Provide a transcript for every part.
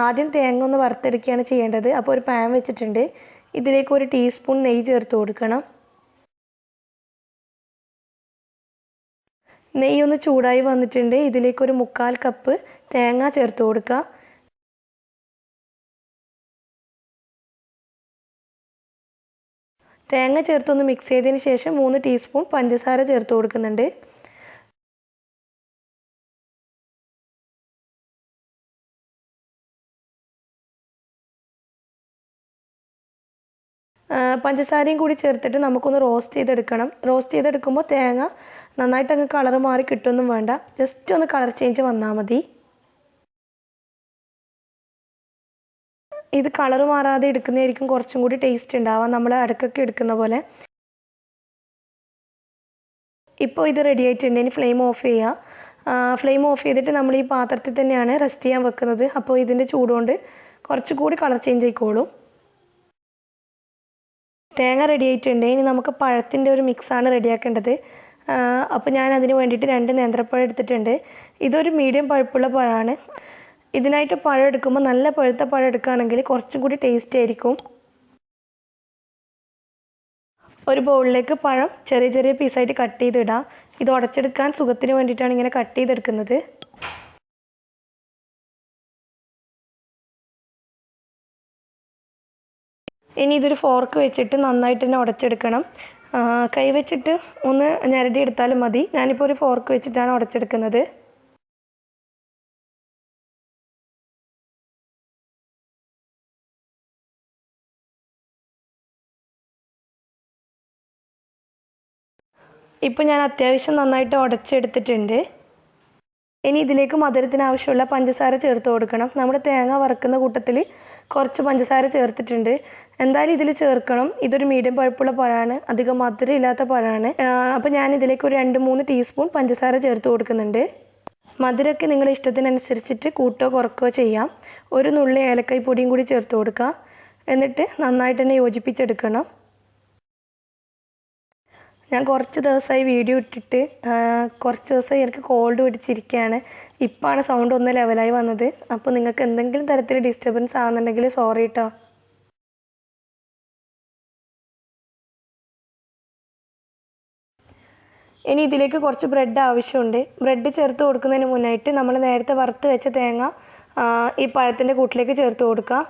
ആദ്യം തേങ്ങ ഒന്ന് വറുത്തെടുക്കുകയാണ് ചെയ്യേണ്ടത്. അപ്പോൾ ഒരു പാൻ വെച്ചിട്ടുണ്ട്. ഇതിലേക്ക് 1 ടീസ്പൂൺ നെയ്യ് ചേർത്ത് കൊടുക്കണം. നെയ്യ് ഒന്ന് ചൂടായി വന്നിട്ടുണ്ട്. ഇതിലേക്ക് 1/4 കപ്പ് തേങ്ങ ചേർത്ത് കൊടുക്കുക. തേങ്ങ ചേർത്തൊന്ന് മിക്സ് ചെയ്തതിന് ശേഷം 3 ടീസ്പൂൺ പഞ്ചസാര ചേർത്ത് കൊടുക്കുന്നുണ്ട്. പഞ്ചസാരയും കൂടി ചേർത്തിട്ട് നമുക്കൊന്ന് റോസ്റ്റ് ചെയ്തെടുക്കണം. റോസ്റ്റ് ചെയ്തെടുക്കുമ്പോൾ തേങ്ങ നന്നായിട്ട് അങ്ങ് കളർ മാറി കിട്ടുമൊന്നും വേണ്ട, ജസ്റ്റ് ഒന്ന് കളർ ചേഞ്ച് വന്നാൽ മതി. ഇത് കളർ മാറാതെ എടുക്കുന്നതായിരിക്കും കുറച്ചും കൂടി ടേസ്റ്റ് ഉണ്ടാവുക, നമ്മൾ അടക്കൊക്കെ എടുക്കുന്ന പോലെ. ഇപ്പോൾ ഇത് റെഡി ആയിട്ടുണ്ട്. ഇനി ഫ്ലെയിം ഓഫ് ചെയ്യുക. ഫ്ലെയിം ഓഫ് ചെയ്തിട്ട് നമ്മൾ ഈ പാത്രത്തിൽ തന്നെയാണ് റെസ്റ്റ് ചെയ്യാൻ വെക്കുന്നത്. അപ്പോൾ ഇതിൻ്റെ ചൂടുകൊണ്ട് കുറച്ചുകൂടി കളർ ചേഞ്ച് ആയിക്കോളും. തേങ്ങ റെഡി ആയിട്ടുണ്ട്. ഇനി നമുക്ക് പഴത്തിൻ്റെ ഒരു മിക്സാണ് റെഡിയാക്കേണ്ടത്. അപ്പോൾ ഞാൻ അതിന് വേണ്ടിയിട്ട് 2 നേന്ത്രപ്പഴം എടുത്തിട്ടുണ്ട്. ഇതൊരു മീഡിയം പഴുപ്പുള്ള പഴമാണ്. ഇതിനായിട്ട് പഴം എടുക്കുമ്പോൾ നല്ല പഴുത്ത പഴം എടുക്കുകയാണെങ്കിൽ കുറച്ചും കൂടി ടേസ്റ്റ് ആയിരിക്കും. ഒരു ബൗളിലേക്ക് പഴം ചെറിയ ചെറിയ പീസായിട്ട് കട്ട് ചെയ്തിടാം. ഇത് ഉടച്ചെടുക്കാൻ സുഖത്തിന് വേണ്ടിയിട്ടാണ് ഇങ്ങനെ കട്ട് ചെയ്തെടുക്കുന്നത്. ഇനി ഇതൊരു ഫോർക്ക് വെച്ചിട്ട് നന്നായിട്ട് തന്നെ ഉടച്ചെടുക്കണം. കൈ വെച്ചിട്ട് ഒന്ന് ഞരടി എടുത്താലും മതി. ഞാനിപ്പോൾ ഒരു ഫോർക്ക് വെച്ചിട്ടാണ് ഉടച്ചെടുക്കുന്നത്. ഇപ്പോൾ ഞാൻ അത്യാവശ്യം നന്നായിട്ട് ഉടച്ചെടുത്തിട്ടുണ്ട്. ഇനി ഇതിലേക്ക് മധുരത്തിന് ആവശ്യമുള്ള പഞ്ചസാര ചേർത്ത് കൊടുക്കണം. നമ്മുടെ തേങ്ങ വറുക്കുന്ന കൂട്ടത്തിൽ കുറച്ച് പഞ്ചസാര ചേർത്തിട്ടുണ്ട്. എന്തായാലും ഇതിൽ ചേർക്കണം. ഇതൊരു മീഡിയം പഴുപ്പുള്ള പഴമാണ്, അധികം മധുരം ഇല്ലാത്ത പഴമാണ്. അപ്പോൾ ഞാൻ ഇതിലേക്ക് ഒരു 2-3 ടീസ്പൂൺ പഞ്ചസാര ചേർത്ത് കൊടുക്കുന്നുണ്ട്. മധുരമൊക്കെ നിങ്ങളുടെ ഇഷ്ടത്തിനനുസരിച്ചിട്ട് കൂട്ടോ കുറക്കുകയോ ചെയ്യാം. ഒരു നുള്ളി ഏലക്കായ് പൊടിയും കൂടി ചേർത്ത് കൊടുക്കുക. എന്നിട്ട് നന്നായിട്ട് തന്നെ യോജിപ്പിച്ചെടുക്കണം. ഞാൻ കുറച്ച് ദിവസമായി വീഡിയോ ഇട്ടിട്ട് കുറച്ച് ദിവസമായി എനിക്ക് കോൾഡ് പിടിച്ചിരിക്കുകയാണ്. ഇപ്പോഴാണ് സൗണ്ട് ഒന്ന് ലെവലായി വന്നത്. അപ്പോൾ നിങ്ങൾക്ക് എന്തെങ്കിലും തരത്തിൽ ഡിസ്റ്റർബൻസ് ആകുന്നുണ്ടെങ്കിൽ സോറി കേട്ടോ. ഇനി ഇതിലേക്ക് കുറച്ച് ബ്രെഡ് ആവശ്യമുണ്ട്. ബ്രെഡ് ചേർത്ത് കൊടുക്കുന്നതിന് മുന്നായിട്ട് നമ്മൾ നേരത്തെ വറുത്ത് വെച്ച തേങ്ങ ഈ പഴത്തിൻ്റെ കൂട്ടിലേക്ക് ചേർത്ത് കൊടുക്കുക.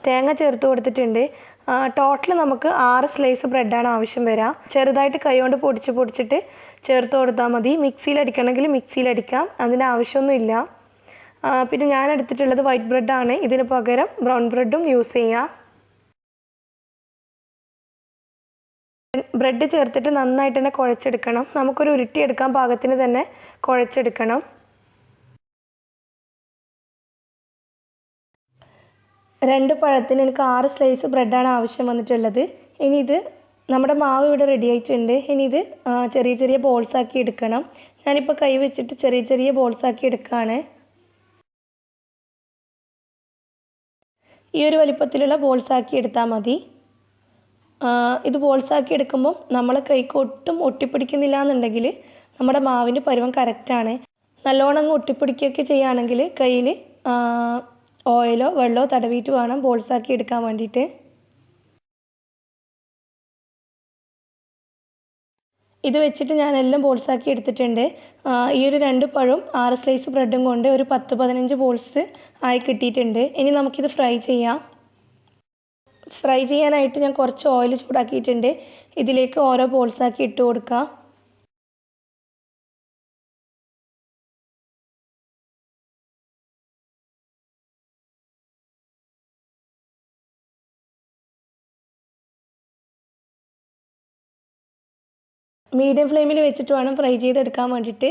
തേങ്ങ ചേർത്ത് കൊടുത്തിട്ടുണ്ട്. ടോട്ടൽ നമുക്ക് 6 സ്ലൈസ് ബ്രെഡാണ് ആവശ്യം വരിക. ചെറുതായിട്ട് കൈ കൊണ്ട് പൊടിച്ചിട്ട് ചേർത്ത് കൊടുത്താൽ മതി. മിക്സിയിലടിക്കണമെങ്കിൽ മിക്സിയിലടിക്കാം, അതിൻ്റെ ആവശ്യമൊന്നുമില്ല. പിന്നെ ഞാൻ എടുത്തിട്ടുള്ളത് വൈറ്റ് ബ്രെഡാണ്. ഇതിന് പകരം ബ്രൗൺ ബ്രെഡും യൂസ് ചെയ്യാം. ബ്രെഡ് ചേർത്തിട്ട് നന്നായിട്ട് തന്നെ കുഴച്ചെടുക്കണം. നമുക്കൊരു ഉരുട്ടിയെടുക്കാൻ പാകത്തിന് തന്നെ കുഴച്ചെടുക്കണം. രണ്ട് പഴത്തിന് എനിക്ക് 6 സ്ലൈസ് ബ്രെഡാണ് ആവശ്യം വന്നിട്ടുള്ളത്. ഇനി ഇത് നമ്മുടെ മാവ് ഇവിടെ റെഡി ആയിട്ടുണ്ട്. ഇനി ഇത് ചെറിയ ചെറിയ ബോൾസാക്കി എടുക്കണം. ഞാനിപ്പോൾ കൈ വെച്ചിട്ട് ചെറിയ ചെറിയ ബോൾസാക്കി എടുക്കുകയാണ്. ഈ ഒരു വലിപ്പത്തിലുള്ള ബോൾസാക്കി എടുത്താൽ മതി. ഇത് ബോൾസാക്കി എടുക്കുമ്പം നമ്മളെ കൈക്ക് ഒട്ടും ഒട്ടിപ്പിടിക്കുന്നില്ല എന്നുണ്ടെങ്കിൽ നമ്മുടെ മാവിൻ്റെ പരുവം കറക്റ്റാണ്. നല്ലോണം അങ്ങ് ഒട്ടിപ്പിടിക്കുകയൊക്കെ ചെയ്യുകയാണെങ്കിൽ കയ്യിൽ ഓയിലോ വെള്ളമോ തടവിയിട്ട് വേണം ബോൾസാക്കി എടുക്കാൻ വേണ്ടിയിട്ട്. ഇത് വെച്ചിട്ട് ഞാൻ എല്ലാം ബോൾസാക്കി എടുത്തിട്ടുണ്ട്. ഈ ഒരു 2 പഴവും 6 സ്ലൈസ് ബ്രെഡും കൊണ്ട് ഒരു 10-15 ബോൾസ് ആയി കിട്ടിയിട്ടുണ്ട്. ഇനി നമുക്കിത് ഫ്രൈ ചെയ്യാം. ഫ്രൈ ചെയ്യാനായിട്ട് ഞാൻ കുറച്ച് ഓയിൽ ചൂടാക്കിയിട്ടുണ്ട്. ഇതിലേക്ക് ഓരോ ബോൾസാക്കി ഇട്ട് കൊടുക്കാം. മീഡിയം ഫ്ലെയിമിൽ വെച്ചിട്ട് വേണം ഫ്രൈ ചെയ്തെടുക്കാൻ വേണ്ടിയിട്ട്.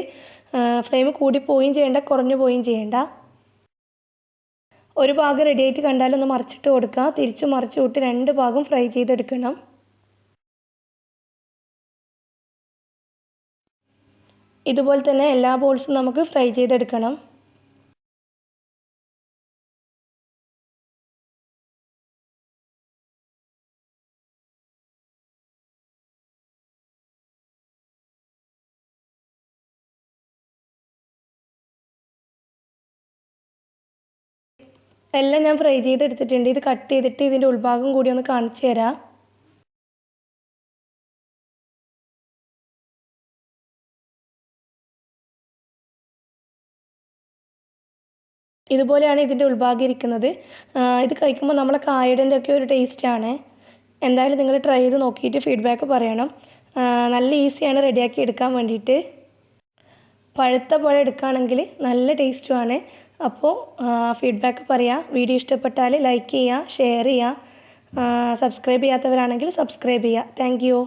ഫ്ലെയിം കൂടി പോവുകയും ചെയ്യേണ്ട, കുറഞ്ഞു പോവുകയും ചെയ്യേണ്ട. ഒരു ഭാഗം റെഡി ആയിട്ട് കണ്ടാലൊന്ന് മറിച്ചിട്ട് കൊടുക്കുക. തിരിച്ച് മറിച്ച് വിട്ട് 2 ഭാഗം ഫ്രൈ ചെയ്തെടുക്കണം. ഇതുപോലെ തന്നെ എല്ലാ ബോൾസും നമുക്ക് ഫ്രൈ ചെയ്തെടുക്കണം. എല്ലാം ഞാൻ ഫ്രൈ ചെയ്തെടുത്തിട്ടുണ്ട്. ഇത് കട്ട് ചെയ്തിട്ട് ഇതിൻ്റെ ഉൾഭാഗം കൂടി ഒന്ന് കാണിച്ചു തരാം. ഇതുപോലെയാണ് ഇതിൻ്റെ ഉൾഭാഗം ഇരിക്കുന്നത്. ഇത് കഴിക്കുമ്പോൾ നമ്മളെ കായയുടെ ഒക്കെ ഒരു ടേസ്റ്റാണ്. എന്തായാലും നിങ്ങൾ ട്രൈ ചെയ്ത് നോക്കിയിട്ട് ഫീഡ്ബാക്ക് പറയണം. നല്ല ഈസിയാണ് റെഡിയാക്കി എടുക്കാൻ വേണ്ടിയിട്ട്. പഴുത്ത പഴം എടുക്കുകയാണെങ്കിൽ നല്ല ടേസ്റ്റുമാണ്. അപ്പോൾ ഫീഡ്ബാക്ക് പറയാം. വീഡിയോ ഇഷ്ടപ്പെട്ടാൽ ലൈക്ക് ചെയ്യുക, ഷെയർ ചെയ്യുക, സബ്സ്ക്രൈബ് ചെയ്യാത്തവരാണെങ്കിൽ സബ്സ്ക്രൈബ് ചെയ്യുക. Thank you.